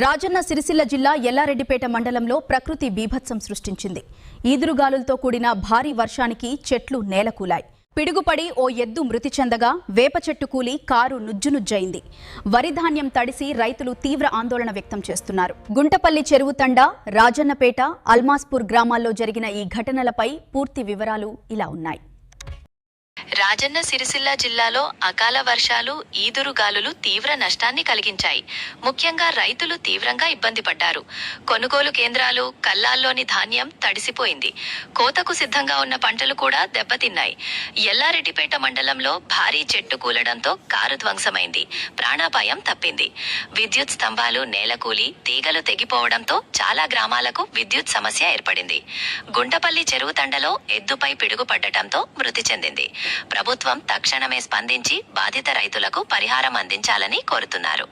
రాజన్న సిరిసిల్ల జిల్లా ఎల్లారెడ్డిపేట మండలంలో ప్రకృతి బీభత్సం సృష్టించింది. ఈదురుగాలులతో కూడిన భారీ వర్షానికి చెట్లు నేలకూలాయి. పిడుగుపడి ఓ ఎద్దు మృతి చెందగా వేప చెట్టు కూలి కారు నుజ్జునుజ్జయింది. వరి ధాన్యం తడిసి రైతులు తీవ్ర ఆందోళన వ్యక్తం చేస్తున్నారు. గుంటపల్లి చెరువు తండా, రాజన్నపేట, అల్మాస్పూర్ గ్రామాల్లో జరిగిన ఈ ఘటనలపై పూర్తి వివరాలు ఇలా ఉన్నాయి. రాజన్న సిరిసిల్ల జిల్లాలో అకాల వర్షాలు, ఈదురుగాలులు తీవ్ర నష్టాన్ని కలిగించాయి. ముఖ్యంగా రైతులు తీవ్రంగా ఇబ్బంది పడ్డారు. కొనుగోలు కేంద్రాలు, కల్లాల్లోని ధాన్యం తడిసిపోయింది. కోతకు సిద్ధంగా ఉన్న పంటలు కూడా దెబ్బతిన్నాయి. ఎల్లారెడ్డిపేట మండలంలో భారీ చెట్టు కూలడంతో కారు ధ్వంసమైంది. ప్రాణాపాయం తప్పింది. విద్యుత్ స్తంభాలు నేలకూలి తీగలు తెగిపోవడంతో చాలా గ్రామాలకు విద్యుత్ సమస్య ఏర్పడింది. గుంటపల్లి చెరువు తండలో ఎద్దుపై పిడుగు పడ్డటంతో మృతి చెందింది. ప్రభుత్వం తక్షణమే స్పందించి బాధిత రైతులకు పరిహారం అందించాలని కోరుతున్నారు.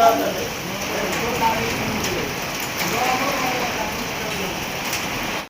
Gracias.